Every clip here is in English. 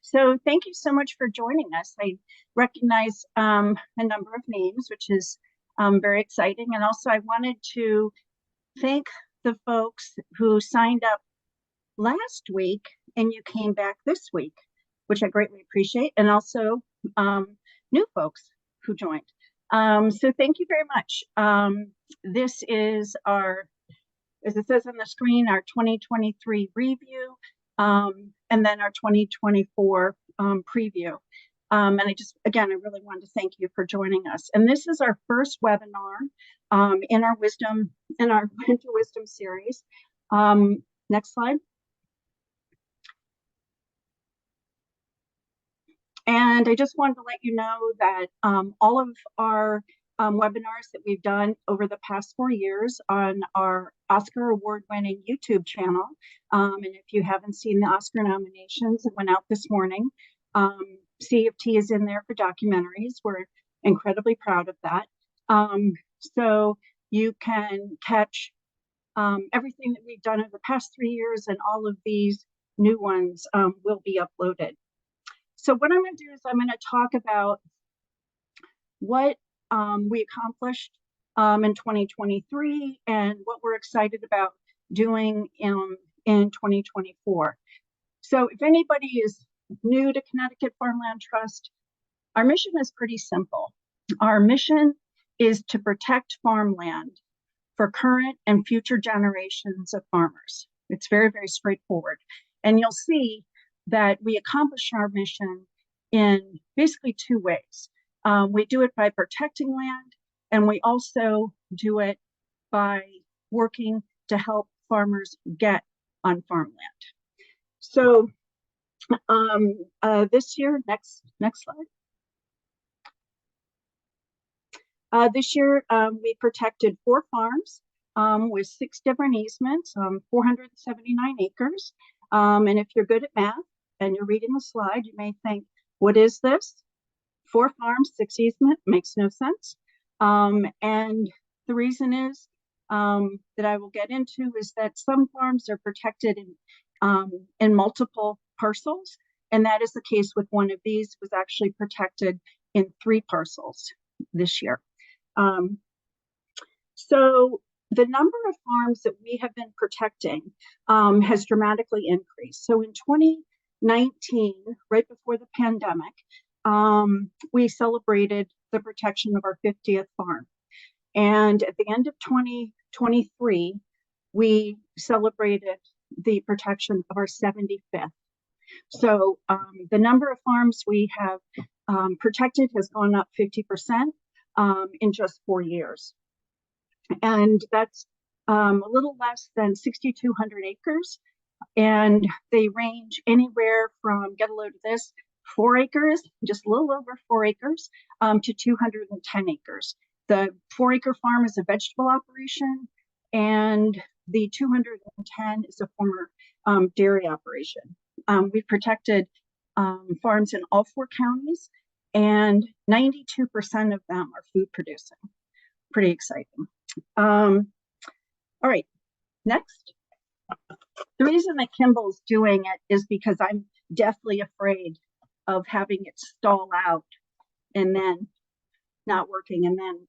So thank you so much for joining us. I recognize a number of names, which is very exciting. And also I wanted to thank the folks who signed up last week and you came back this week, which I greatly appreciate. And also new folks who joined. So thank you very much. This is our, as it says on the screen, our 2023 review, and then our 2024 preview. And I just, again, I really wanted to thank you for joining us. And this is our first webinar in our Winter Wisdom series. Next slide. And I just wanted to let you know that all of our webinars that we've done over the past 4 years on our Oscar award-winning YouTube channel. And if you haven't seen the Oscar nominations, it went out this morning. CFT is in there for documentaries. We're incredibly proud of that. So you can catch everything that we've done over the past 3 years, and all of these new ones will be uploaded. So what I'm going to do is I'm going to talk about what we accomplished in 2023 and what we're excited about doing in 2024. So if anybody is new to Connecticut Farmland Trust, our mission is pretty simple. Our mission is to protect farmland for current and future generations of farmers. It's very, very straightforward. And you'll see that we accomplish our mission in basically 2 ways. We do it by protecting land, and we also do it by working to help farmers get on farmland. So this year, next slide. This year, we protected 4 farms with 6 different easements, 479 acres. And if you're good at math and you're reading the slide, you may think, what is this? 4 farms, 6 easement, makes no sense. And the reason is that I will get into is that some farms are protected in multiple parcels. And that is the case with one of these, was actually protected in 3 parcels this year. So the number of farms that we have been protecting has dramatically increased. So in 2019, right before the pandemic, we celebrated the protection of our 50th farm. And at the end of 2023, we celebrated the protection of our 75th. So the number of farms we have protected has gone up 50% in just 4 years. And that's a little less than 6,200 acres. And they range anywhere from, get a load of this, 4 acres, just a little over 4 acres, to 210 acres. The 4-acre farm is a vegetable operation, and the 210 is a former dairy operation. We've protected farms in all 4 counties, and 92% of them are food producing. Pretty exciting. All right, next. The reason that Kimball's doing it is because I'm deathly afraid of having it stall out and then not working, and then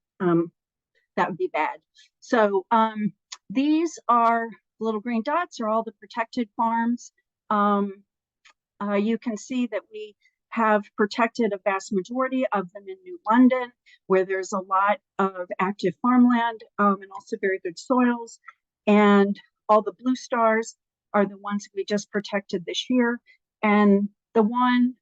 that would be bad. So these are little green dots are all the protected farms. You can see that we have protected a vast majority of them in New London, where there's a lot of active farmland and also very good soils. And all the blue stars are the ones we just protected this year. And the one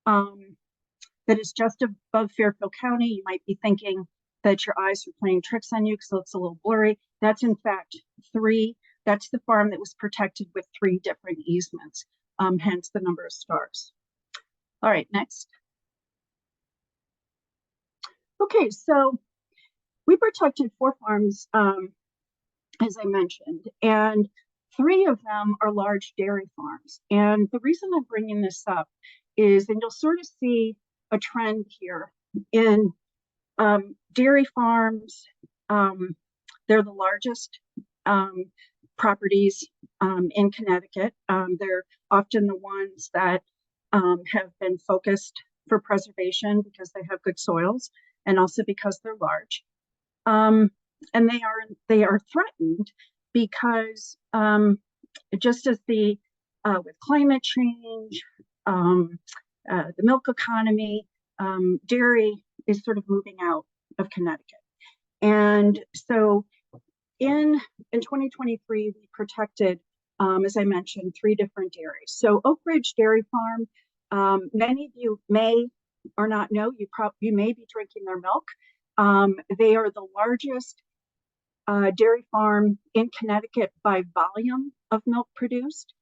that is just above Fairfield County, you might be thinking that your eyes are playing tricks on you because it looks a little blurry. That's in fact 3. That's the farm that was protected with 3 different easements, hence the number of stars. All right, next. Okay, so we protected 4 farms, as I mentioned, and 3 of them are large dairy farms. And the reason I'm bringing this up is, and you'll sort of see a trend here in dairy farms. They're the largest properties in Connecticut. They're often the ones that have been focused for preservation because they have good soils and also because they're large. And they are threatened because just as with climate change, the milk economy, dairy is sort of moving out of Connecticut. And so in 2023, we protected, as I mentioned, 3 different dairies. So Oak Ridge Dairy Farm, many of you may or not know, you may be drinking their milk. They are the largest dairy farm in Connecticut by volume of milk produced.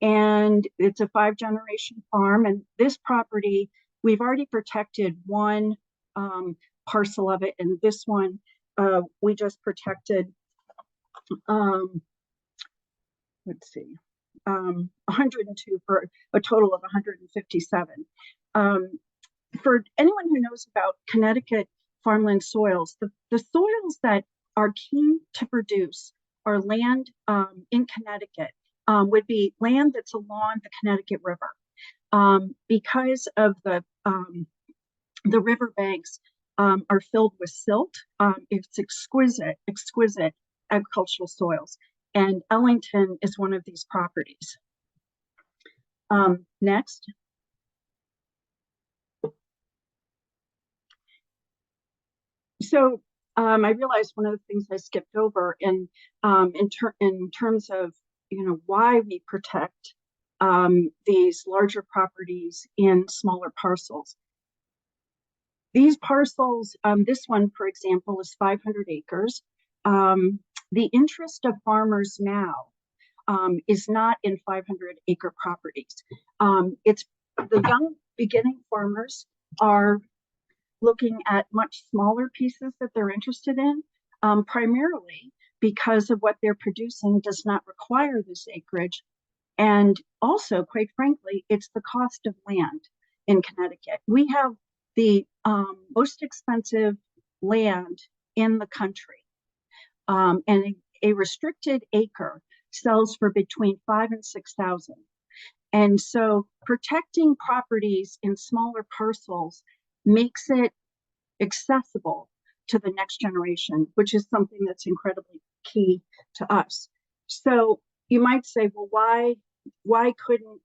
And it's a 5-generation farm. And this property, we've already protected one parcel of it. And this one, we just protected, let's see, 102 for a total of 157. For anyone who knows about Connecticut farmland soils, the soils that are key to produce our land in Connecticut would be land that's along the Connecticut River. Because of the riverbanks are filled with silt, it's exquisite agricultural soils. And Ellington is one of these properties. Next. So I realized one of the things I skipped over in terms of why we protect these larger properties in smaller parcels. These parcels, this one, for example, is 500 acres. The interest of farmers now is not in 500-acre properties. It's the young beginning farmers are looking at much smaller pieces that they're interested in, primarily because of what they're producing does not require this acreage. And also, quite frankly, it's the cost of land in Connecticut. We have the most expensive land in the country. And a restricted acre sells for between $5,000 and $6,000. And so protecting properties in smaller parcels makes it accessible to the next generation, which is something that's incredibly key to us. So you might say, well, why couldn't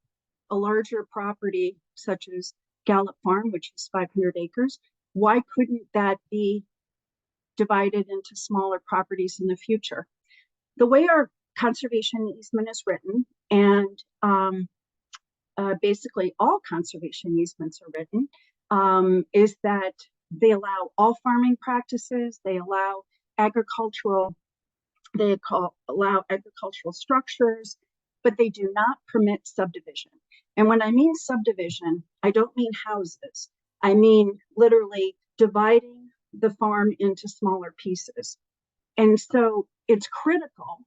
a larger property such as Gallup Farm, which is 500 acres, why couldn't that be divided into smaller properties in the future? The way our conservation easement is written, and basically all conservation easements are written, is that they allow all farming practices, they allow agricultural structures, but they do not permit subdivision. And when I mean subdivision, I don't mean houses. I mean literally dividing the farm into smaller pieces. And so it's critical,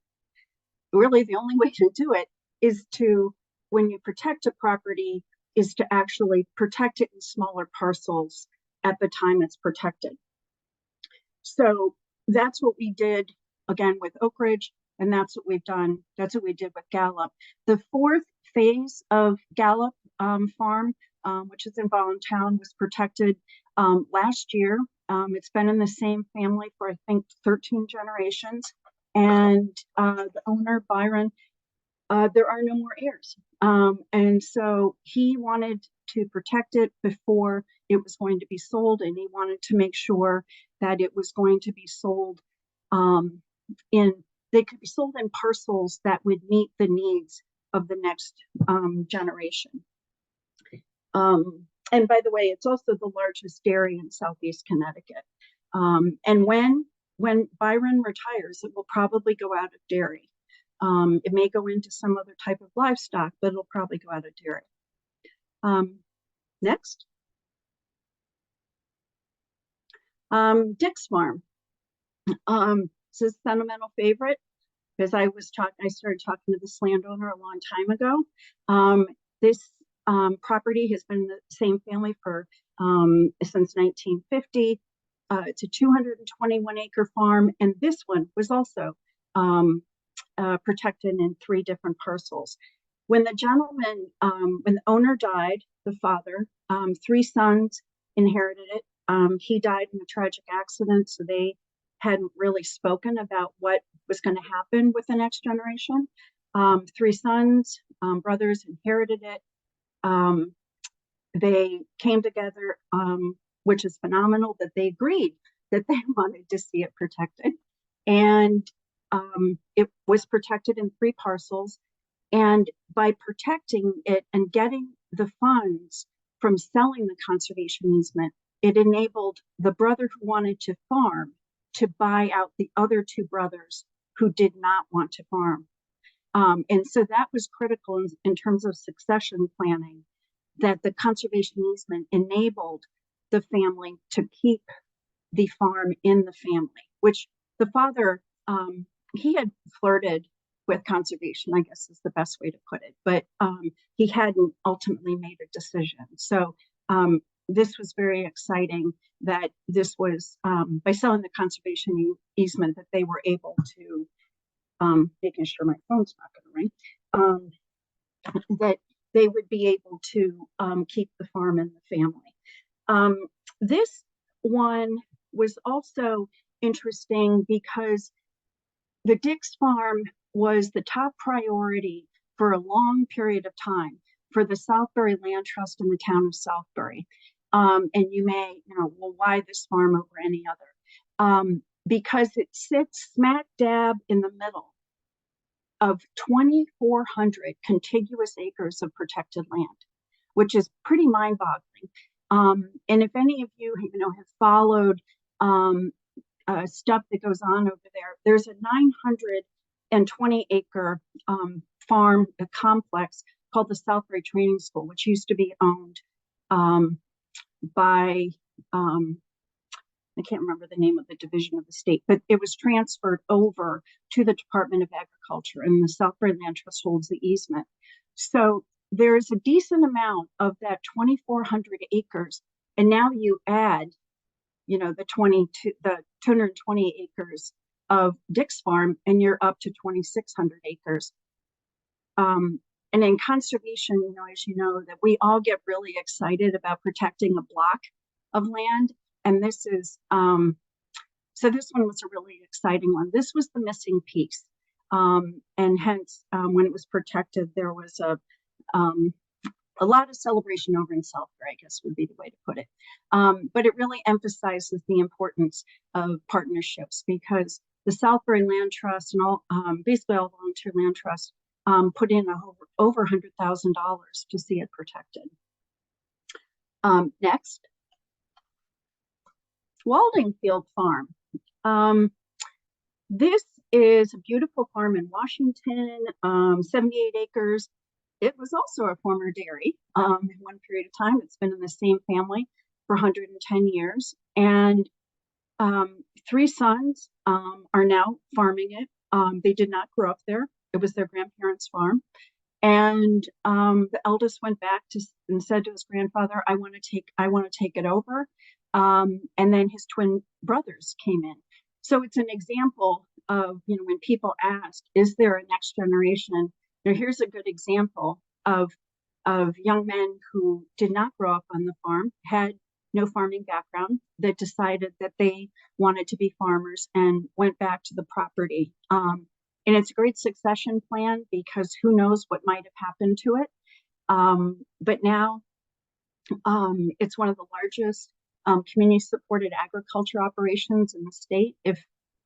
really the only way to do it is to, when you protect a property, is to actually protect it in smaller parcels at the time it's protected. So that's what we did again with Oak Ridge, and that's what we've done. That's what we did with Gallup. The 4th phase of Gallup Farm, which is in Voluntown, was protected last year. It's been in the same family for, I think, 13 generations. And the owner, Byron, there are no more heirs. And so he wanted to protect it before it was going to be sold, and he wanted to make sure that it was going to be sold they could be sold in parcels that would meet the needs of the next generation. And by the way, it's also the largest dairy in Southeast Connecticut. And when Byron retires, it will probably go out of dairy. It may go into some other type of livestock, but it'll probably go out of dairy. Next. Dick's Farm. This is a sentimental favorite because I started talking to this landowner a long time ago. This property has been in the same family for since 1950. It's a 221-acre farm, and this one was also protected in 3 different parcels. When the gentleman, when the owner died, the father, three sons inherited it. He died in a tragic accident, so they hadn't really spoken about what was going to happen with the next generation. Three sons, brothers inherited it. They came together, which is phenomenal, that they agreed that they wanted to see it protected. And it was protected in 3 parcels. And by protecting it and getting the funds from selling the conservation easement, it enabled the brother who wanted to farm to buy out the other 2 brothers who did not want to farm. And so that was critical in terms of succession planning, that the conservation easement enabled the family to keep the farm in the family, which the father, he had flirted with conservation, I guess is the best way to put it, but he hadn't ultimately made a decision. So this was very exciting that this was, by selling the conservation easement, that they were able to, making sure my phone's not going to ring, that they would be able to keep the farm in the family. This one was also interesting because the Dix farm was the top priority for a long period of time for the Southbury Land Trust in the town of Southbury. And you may, well, why this farm over any other? Because it sits smack dab in the middle of 2,400 contiguous acres of protected land, which is pretty mind-boggling. And if any of you, have followed stuff that goes on over there, there's a 920-acre farm, a complex called the Southbury Training School, which used to be owned by, I can't remember the name of the division of the state, but it was transferred over to the Department of Agriculture, and the Southbury Land Trust holds the easement. So there's a decent amount of that 2,400 acres, and now you add, the 220 acres of Dix Farm, and you're up to 2,600 acres. And in conservation, as you know, that we all get really excited about protecting a block of land. And this is, so this one was a really exciting one. This was the missing piece. And hence, when it was protected, there was a lot of celebration over in Southbury, I guess would be the way to put it. But it really emphasizes the importance of partnerships, because the Southbury Land Trust and all, basically all volunteer land trusts, put in over $100,000 to see it protected. Next, Waldingfield Farm. This is a beautiful farm in Washington, 78 acres. It was also a former dairy in one period of time. It's been in the same family for 110 years. And 3 sons are now farming it. They did not grow up there. It was their grandparents' farm. And the eldest went back and said to his grandfather, I want to take it over. And then his twin brothers came in. So it's an example of, when people ask, is there a next generation? Here's a good example of young men who did not grow up on the farm, had no farming background, that decided that they wanted to be farmers and went back to the property. And it's a great succession plan, because who knows what might have happened to it. But now it's one of the largest community-supported agriculture operations in the state. If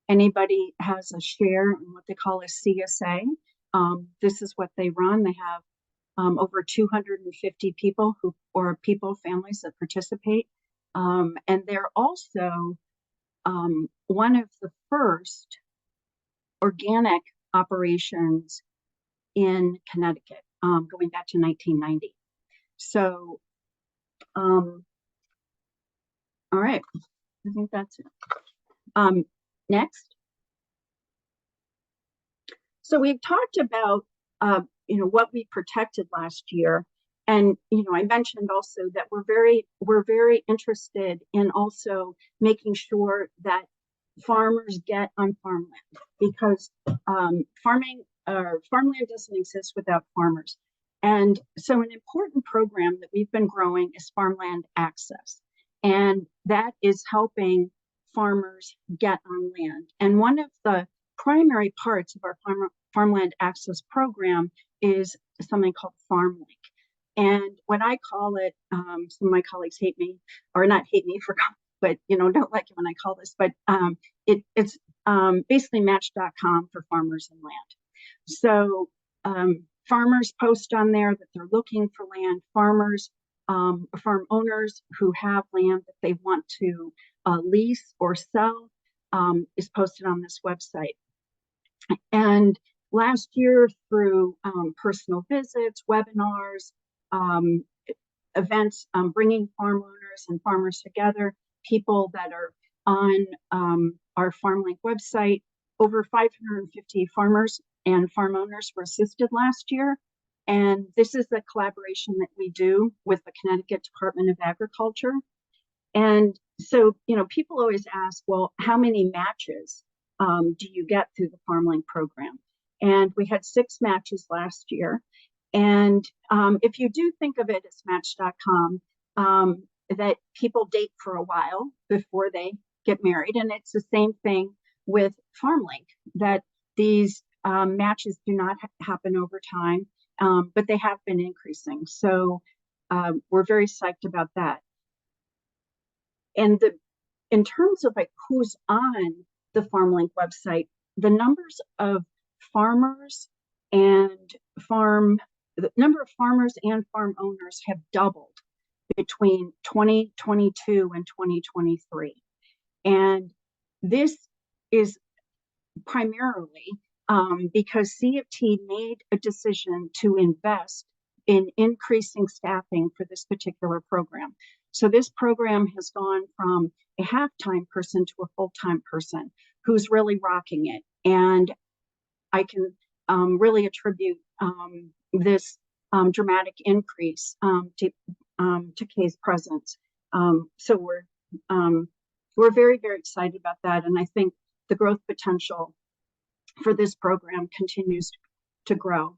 anybody has a share in what they call a CSA, this is what they run. They have over 250 people families that participate. And they're also one of the first organic operations in Connecticut, going back to 1990. So, all right, I think that's it. Next. So we've talked about, what we protected last year. And, I mentioned also that we're very interested in also making sure that farmers get on farmland, because farmland doesn't exist without farmers. And so an important program that we've been growing is farmland access. And that is helping farmers get on land. And one of the primary parts of our farmland access program is something called FarmLink. And what I call it, some of my colleagues hate me, or not hate me for, but don't like it when I call this, but it's basically Match.com for farmers and land. So farmers post on there that they're looking for land. Farmers, farm owners who have land that they want to lease or sell is posted on this website. And last year, through personal visits, webinars, events, bringing farm owners and farmers together, people that are on our FarmLink website, over 550 farmers and farm owners were assisted last year. And this is the collaboration that we do with the Connecticut Department of Agriculture. And so, people always ask, well, how many matches do you get through the FarmLink program? And we had 6 matches last year. And if you do think of it as Match.com, that people date for a while before they get married. And it's the same thing with FarmLink, that these matches do not happen over time, but they have been increasing. So we're very psyched about that. And in terms of like who's on the FarmLink website, the numbers of farmers and the number of farmers and farm owners have doubled between 2022 and 2023. And this is primarily because CFT made a decision to invest in increasing staffing for this particular program. So this program has gone from a half-time person to a full-time person who's really rocking it. And I can really attribute this dramatic increase to Kay's presence. So we're very, very excited about that. And I think the growth potential for this program continues to grow.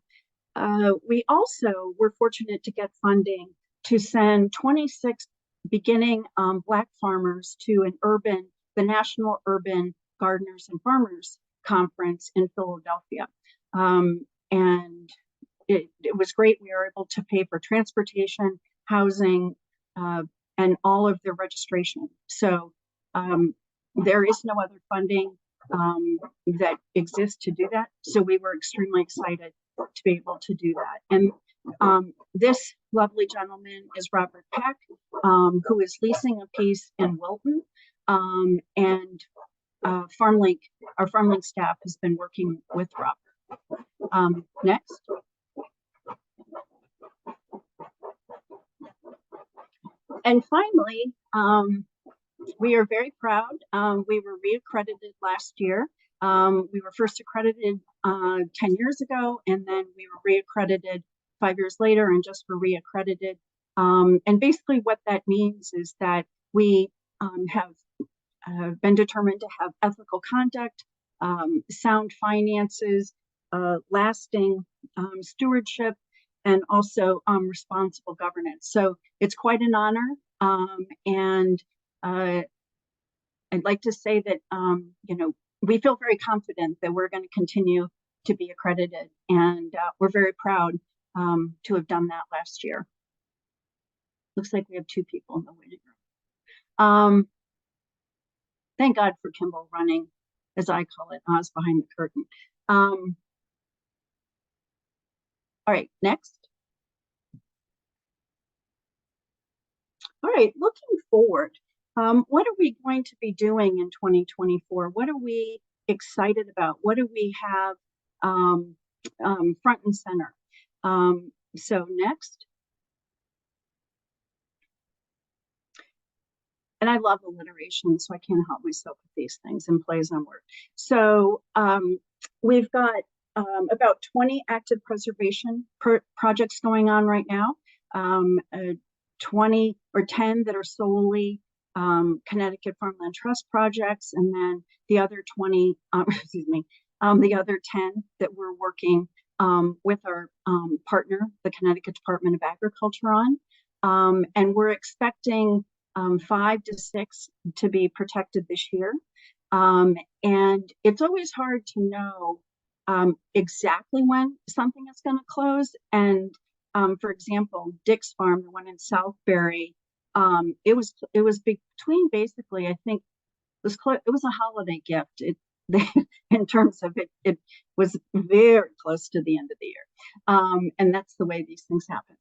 We also were fortunate to get funding to send 26 beginning Black farmers to the National Urban Gardeners and Farmers Conference in Philadelphia. And it was great. We were able to pay for transportation, housing, and all of their registration. So there is no other funding that exists to do that. So we were extremely excited to be able to do that. And this lovely gentleman is Robert Peck, who is leasing a piece in Wilton. And our FarmLink staff has been working with Robert. Next. And finally, we are very proud. We were reaccredited last year. We were first accredited 10 years ago, and then we were reaccredited 5 years later and just were reaccredited. And basically what that means is that we have been determined to have ethical conduct, sound finances, lasting stewardship, and also responsible governance. So it's quite an honor. And I'd like to say that, we feel very confident that we're going to continue to be accredited, and we're very proud to have done that last year. Looks like we have 2 people in the waiting room. Thank God for Kimball running, as I call it, Oz behind the curtain. All right, next. All right, looking forward, what are we going to be doing in 2024? What are we excited about? What do we have front and center? So next. And I love alliteration, so I can't help myself with these things and plays on words. So we've got about 20 active preservation projects going on right now, 20 or 10 that are solely Connecticut Farmland Trust projects, and then the other 20, the other 10 that we're working with our partner, the Connecticut Department of Agriculture, on. And we're expecting 5 to 6 to be protected this year. And it's always hard to know exactly when something is going to close. And for example, Dick's Farm, the one in Southbury, it was between basically, I think it was a holiday gift. In terms of it was very close to the end of the year, and that's the way these things happen.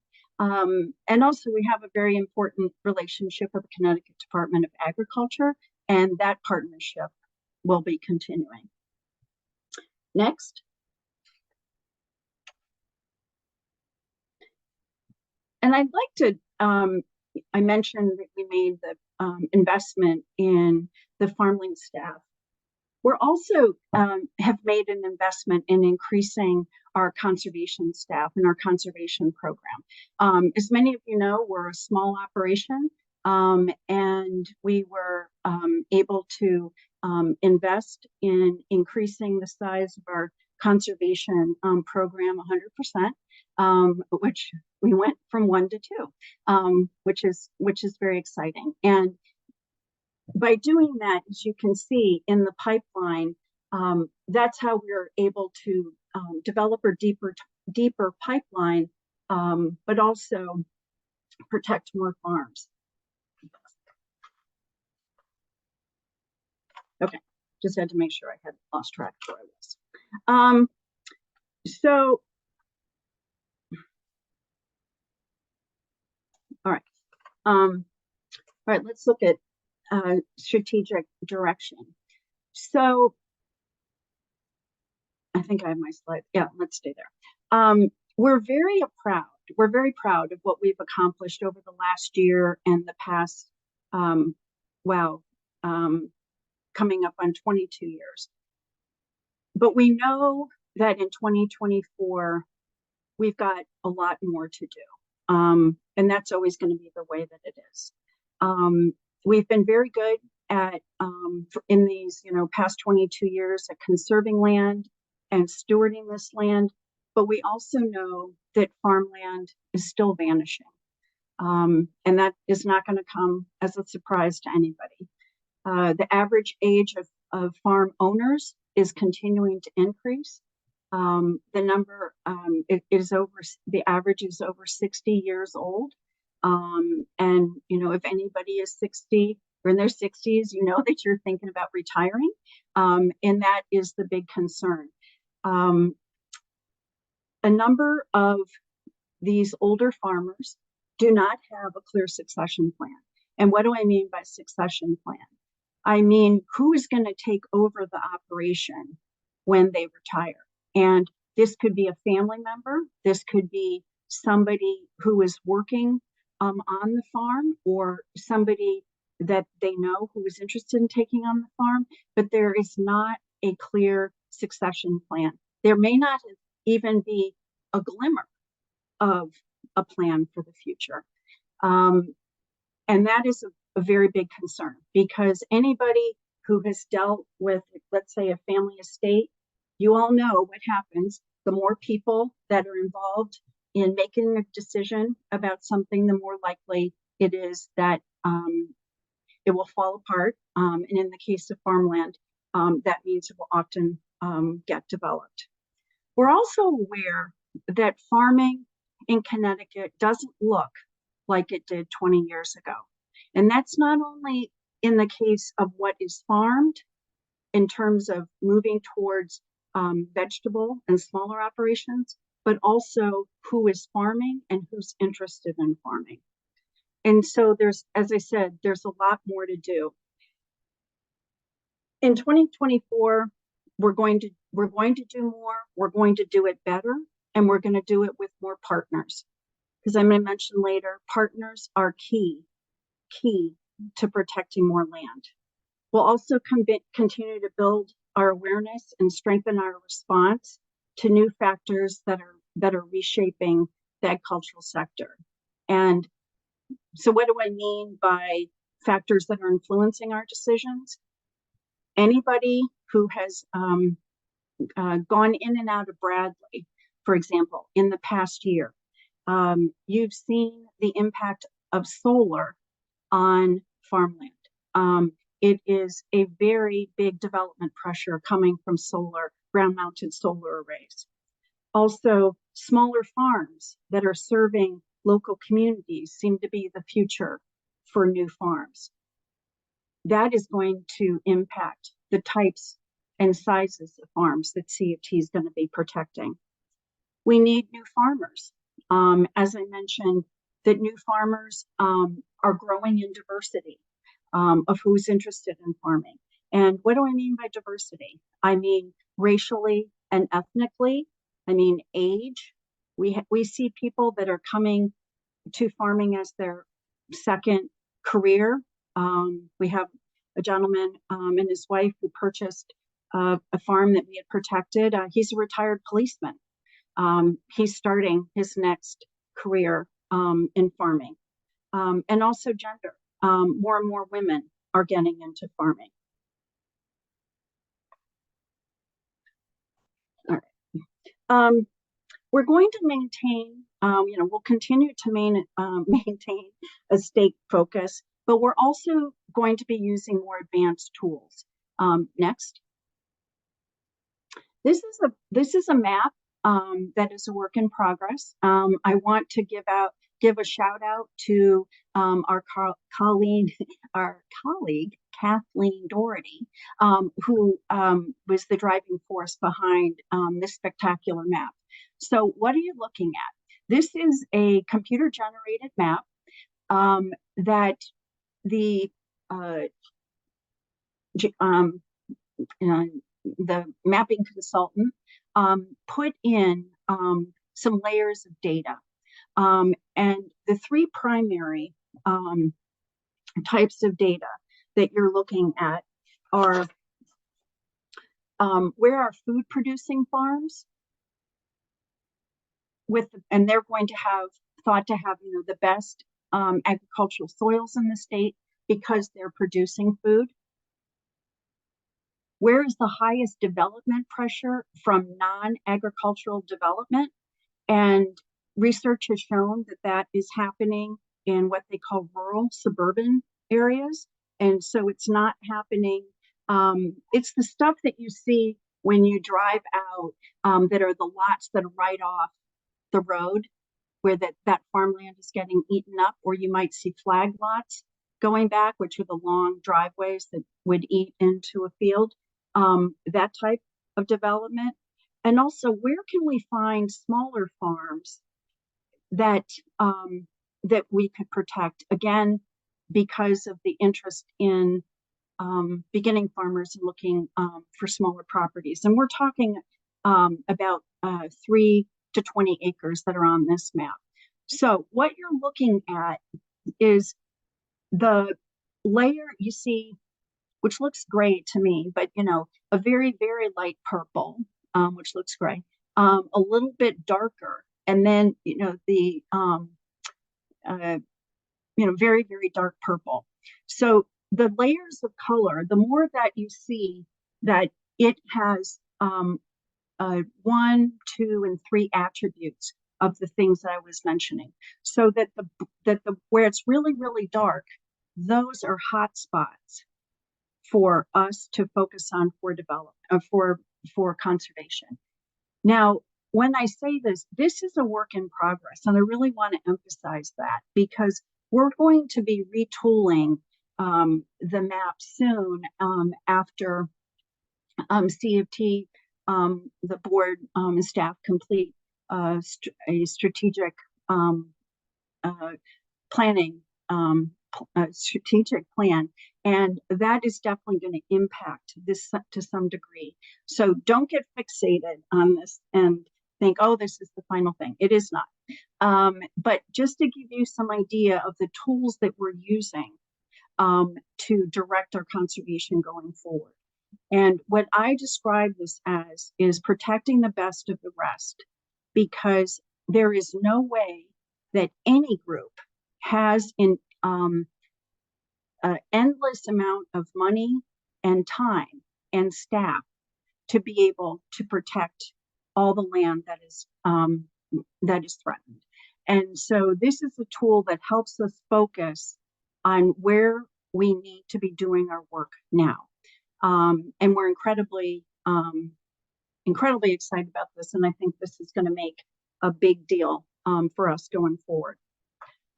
And also, we have a very important relationship with the Connecticut Department of Agriculture, and that partnership will be continuing. Next. And I'd like to, I mentioned that we made the investment in the farmland staff. We're also have made an investment in increasing our conservation staff and our conservation program. As many of you know, we're a small operation, and we were able to invest in increasing the size of our conservation program 100%, which we went from 1 to 2, which is very exciting. And by doing that, as you can see in the pipeline, that's how we're able to develop a deeper pipeline, but also protect more farms. Okay, just had to make sure I had lost track where I was. So, all right. All right, let's look at strategic direction. So I think I have my slide. Yeah, let's stay there. We're very proud of what we've accomplished over the last year and the past, coming up on 22 years. But we know that in 2024, we've got a lot more to do. And that's always going to be the way that it is. We've been very good at, in these past 22 years, at conserving land and stewarding this land, but we also know that farmland is still vanishing. And that is not going to come as a surprise to anybody. The average age of farm owners is continuing to increase. The number the average is over 60 years old. And if anybody is 60 or in their 60s, you know that you're thinking about retiring, and that is the big concern. A number of these older farmers do not have a clear succession plan. And what do I mean by succession plan? I mean, who is going to take over the operation when they retire? And this could be a family member. This could be somebody who is working on the farm, or somebody that they know who is interested in taking on the farm, but there is not a clear succession plan. There may not even be a glimmer of a plan for the future. And that is a very big concern, because anybody who has dealt with, let's say, a family estate, you all know what happens. The more people that are involved in making a decision about something, the more likely it is that it will fall apart. And in the case of farmland, that means it will often get developed. We're also aware that farming in Connecticut doesn't look like it did 20 years ago. And that's not only in the case of what is farmed in terms of moving towards vegetable and smaller operations, but also who is farming and who's interested in farming. And so there's, as I said, there's a lot more to do. In 2024, we're going to do more, we're going to do it better, and we're going to do it with more partners. Because I'm going to mention later, partners are key to protecting more land. We'll also continue to build our awareness and strengthen our response to new factors that are reshaping the agricultural sector. And so what do I mean by factors that are influencing our decisions? Anybody who has gone in and out of Bradley for example, in the past year. You've seen the impact of solar on farmland. It is a very big development pressure coming from solar, ground-mounted solar arrays. Also, smaller farms that are serving local communities seem to be the future for new farms. That is going to impact the types and sizes of farms that CFT is going to be protecting. We need new farmers. As I mentioned, that new farmers are growing in diversity of who's interested in farming. And what do I mean by diversity? I mean racially and ethnically. I mean age. We see people that are coming to farming as their second career. We have a gentleman and his wife who purchased a farm that we had protected. He's a retired policeman. He's starting his next career in farming. And also gender. More and more women are getting into farming. All right. We're going to maintain, we'll continue to maintain a state focus, but we're also going to be using more advanced tools. Next. This is a map that is a work in progress. I want to give a shout out to our colleague Kathleen Doherty, who was the driving force behind this spectacular map. So what are you looking at? This is a computer-generated map that the mapping consultant put in some layers of data. And the three primary types of data that you're looking at are where are food producing farms and they're going to have thought to have the best agricultural soils in the state because they're producing food. Where is the highest development pressure from non-agricultural development? And research has shown that that is happening in what they call rural suburban areas. And so it's not happening. It's the stuff that you see when you drive out that are the lots that are right off the road where that farmland is getting eaten up, or you might see flag lots going back, which are the long driveways that would eat into a field, that type of development. And also, where can we find smaller farms that that we could protect, again, because of the interest in beginning farmers and looking for smaller properties. And we're talking about 3 to 20 acres that are on this map. So what you're looking at is the layer you see, which looks gray to me, but a very, very light purple, which looks gray, a little bit darker, and then the very, very dark purple. So the layers of color, the more that you see that it has 1, 2, and 3 attributes of the things that I was mentioning, so that the where it's really, really dark, those are hot spots for us to focus on for development, for conservation. Now, when I say this is a work in progress, and I really want to emphasize that because we're going to be retooling the map soon after CFT, the board and staff complete a strategic planning, strategic plan, and that is definitely going to impact this to some degree. So don't get fixated on this and think, oh, this is the final thing. It is not. But just to give you some idea of the tools that we're using to direct our conservation going forward. And what I describe this as is protecting the best of the rest, because there is no way that any group has an endless amount of money and time and staff to be able to protect all the land that is that is threatened. And so this is a tool that helps us focus on where we need to be doing our work now. And we're incredibly excited about this. And I think this is going to make a big deal for us going forward.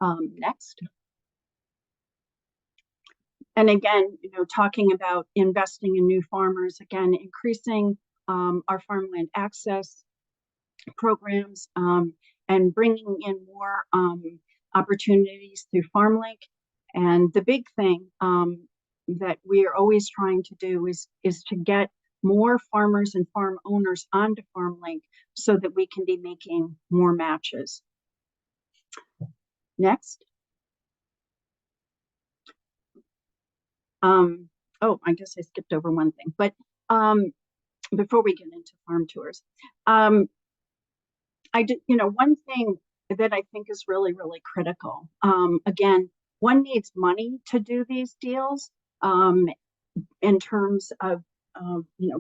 Next. And again, talking about investing in new farmers, again, increasing our farmland access programs and bringing in more opportunities through FarmLink. And the big thing that we are always trying to do is to get more farmers and farm owners onto FarmLink so that we can be making more matches. Next. Oh, I guess I skipped over one thing, but before we get into farm tours, I did, one thing that I think is really, really critical. Again, one needs money to do these deals in terms of,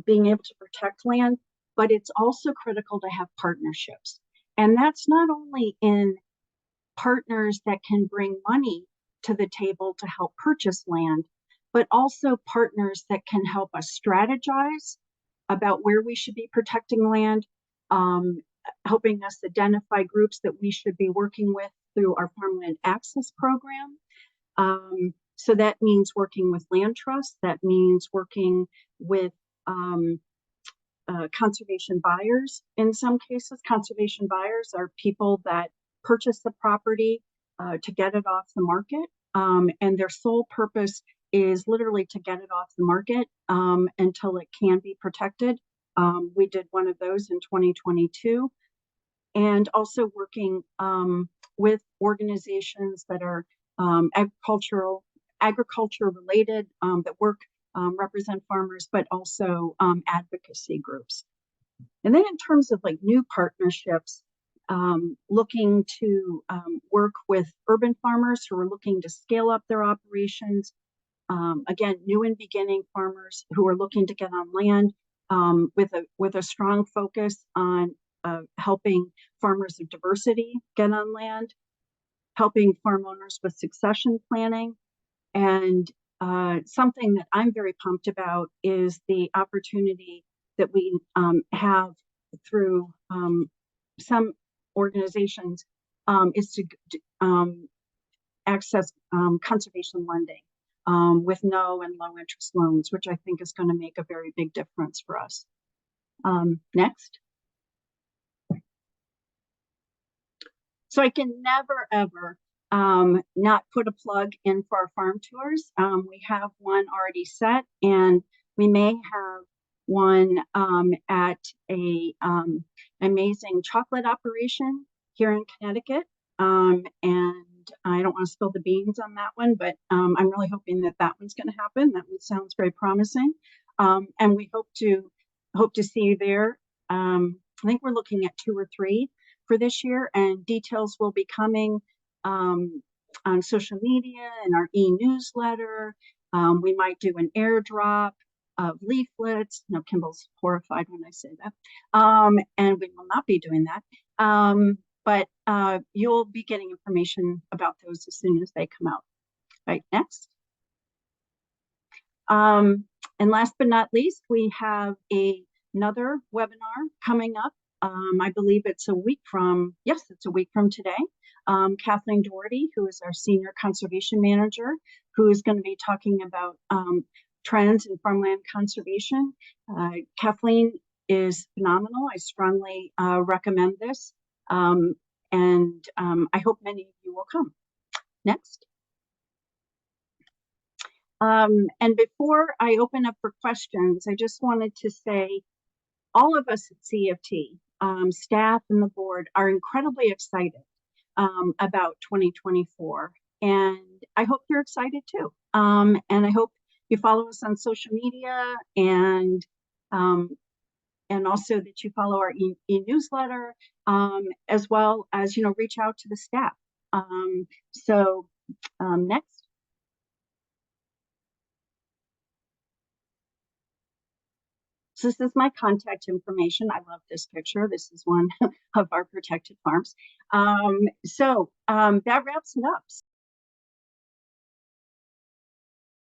being able to protect land, but it's also critical to have partnerships. And that's not only in partners that can bring money to the table to help purchase land, but also partners that can help us strategize about where we should be protecting land, helping us identify groups that we should be working with through our farmland access program. So that means working with land trusts, that means working with conservation buyers. In some cases, conservation buyers are people that purchase the property to get it off the market, and their sole purpose is literally to get it off the market until it can be protected. We did one of those in 2022. And also working with organizations that are agriculture related, that work, represent farmers, but also advocacy groups. And then in terms of like new partnerships, looking to work with urban farmers who are looking to scale up their operations. Again, new and beginning farmers who are looking to get on land with a strong focus on helping farmers of diversity get on land, helping farm owners with succession planning. And something that I'm very pumped about is the opportunity that we have through some organizations is to access conservation lending with no and low interest loans, which I think is going to make a very big difference for us. Next. So I can never, ever not put a plug in for our farm tours. We have one already set, and we may have one at a amazing chocolate operation here in Connecticut. And I don't want to spill the beans on that one, but I'm really hoping that that one's going to happen. That one sounds very promising. And we hope to see you there. I think we're looking at 2 or 3 for this year, and details will be coming on social media and our e-newsletter. We might do an airdrop of leaflets. No, Kimball's horrified when I say that. And we will not be doing that. But you'll be getting information about those as soon as they come out. Right, next. And last but not least, we have another webinar coming up. I believe it's a week from today. Kathleen Doherty, who is our Senior Conservation Manager, who is going to be talking about trends in farmland conservation. Kathleen is phenomenal. I strongly recommend this. And I hope many of you will come. Next. And before I open up for questions, I just wanted to say all of us at CFT, staff and the board, are incredibly excited about 2024. And I hope you're excited too. And I hope you follow us on social media and also that you follow our e-newsletter, as well as, reach out to the staff. Next. So this is my contact information. I love this picture. This is one of our protected farms. That wraps it up.